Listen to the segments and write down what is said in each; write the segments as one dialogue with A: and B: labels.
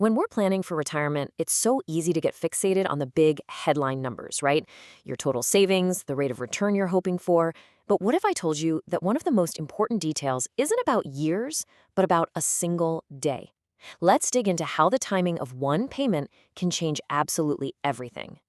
A: When we're planning for retirement, it's so easy to get fixated on the big headline numbers, right? Your total savings, the rate of return you're hoping for. But what if I told you that one of the most important details isn't about years, but about a single day? Let's dig into how the timing of one payment can change absolutely everything.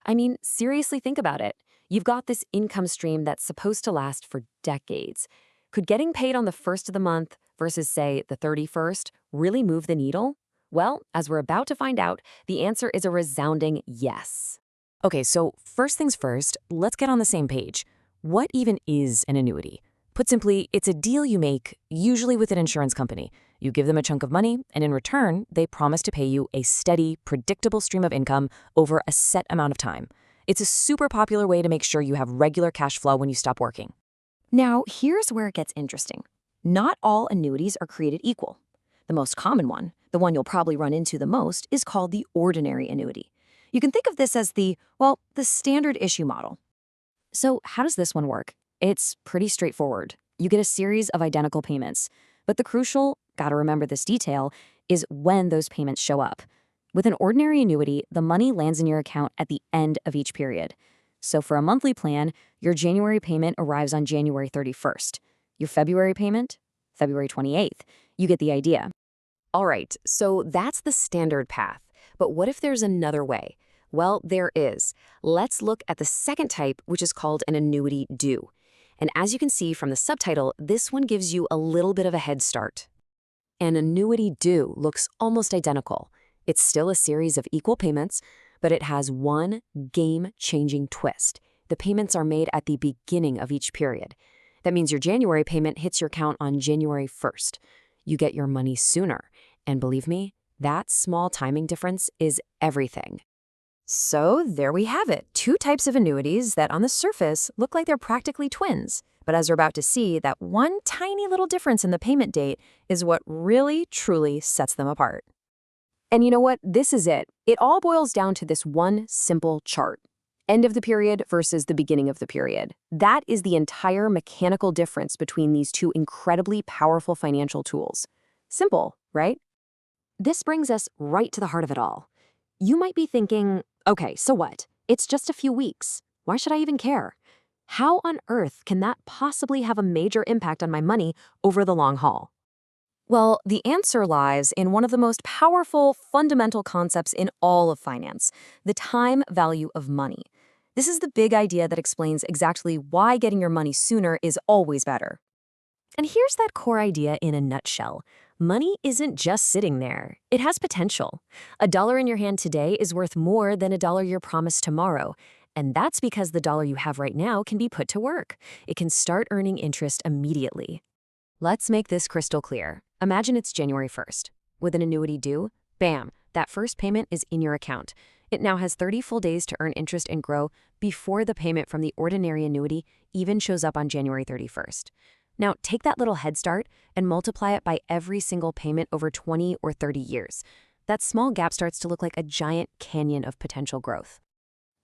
A: I mean, seriously, think about it. You've got this income stream that's supposed to last for decades. Could getting paid on the first of the month versus, say, the 31st really move the needle? Well, as we're about to find out, the answer is a resounding yes. Okay, so first things first, let's get on the same page. What even is an annuity? Put simply, it's a deal you make, usually with an insurance company. You give them a chunk of money, and in return, they promise to pay you a steady, predictable stream of income over a set amount of time. It's a super popular way to make sure you have regular cash flow when you stop working. Now, here's where it gets interesting. Not all annuities are created equal. The most common one, the one you'll probably run into the most, is called the ordinary annuity. You can think of this as the standard issue model. So how does this one work? It's pretty straightforward. You get a series of identical payments. But the crucial, gotta remember this detail, is when those payments show up. With an ordinary annuity, the money lands in your account at the end of each period. So for a monthly plan, your January payment arrives on January 31st. Your February payment? February 28th. You get the idea. All right, so that's the standard path. But what if there's another way? Well, there is. Let's look at the second type, which is called an annuity due. And as you can see from the subtitle, this one gives you a little bit of a head start. An annuity due looks almost identical. It's still a series of equal payments, but it has one game-changing twist. The payments are made at the beginning of each period. That means your January payment hits your account on January 1st. You get your money sooner. And believe me, that small timing difference is everything. So there we have it, two types of annuities that on the surface look like they're practically twins. But as we're about to see, that one tiny little difference in the payment date is what really, truly sets them apart. And you know what? This is it. It all boils down to this one simple chart. End of the period versus the beginning of the period. That is the entire mechanical difference between these two incredibly powerful financial tools. Simple, right? This brings us right to the heart of it all. You might be thinking, okay, so what? It's just a few weeks. Why should I even care? How on earth can that possibly have a major impact on my money over the long haul? Well, the answer lies in one of the most powerful, fundamental concepts in all of finance, the time value of money. This is the big idea that explains exactly why getting your money sooner is always better. And here's that core idea in a nutshell. Money isn't just sitting there. It has potential. A dollar in your hand today is worth more than a dollar you're promised tomorrow. And that's because the dollar you have right now can be put to work. It can start earning interest immediately. Let's make this crystal clear. Imagine it's January 1st. With an annuity due, bam, that first payment is in your account. It now has 30 full days to earn interest and grow before the payment from the ordinary annuity even shows up on January 31st. Now, take that little head start and multiply it by every single payment over 20 or 30 years. That small gap starts to look like a giant canyon of potential growth.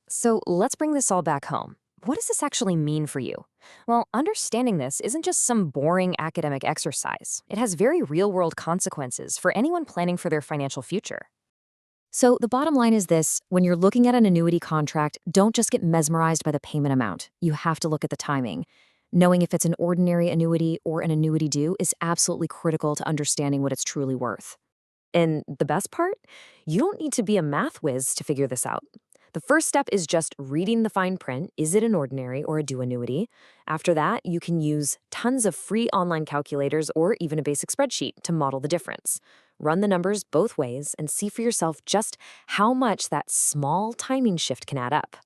A: So let's bring this all back home. What does this actually mean for you? Well, understanding this isn't just some boring academic exercise. It has very real-world consequences for anyone planning for their financial future. So the bottom line is this: when you're looking at an annuity contract, don't just get mesmerized by the payment amount. You have to look at the timing. Knowing if it's an ordinary annuity or an annuity due is absolutely critical to understanding what it's truly worth. And the best part? You don't need to be a math whiz to figure this out. The first step is just reading the fine print. Is it an ordinary or a due annuity? After that, you can use tons of free online calculators or even a basic spreadsheet to model the difference. Run the numbers both ways and see for yourself just how much that small timing shift can add up.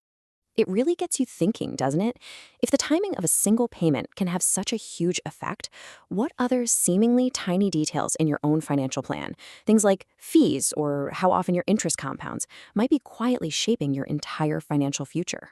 A: It really gets you thinking, doesn't it? If the timing of a single payment can have such a huge effect, what other seemingly tiny details in your own financial plan, things like fees or how often your interest compounds, might be quietly shaping your entire financial future?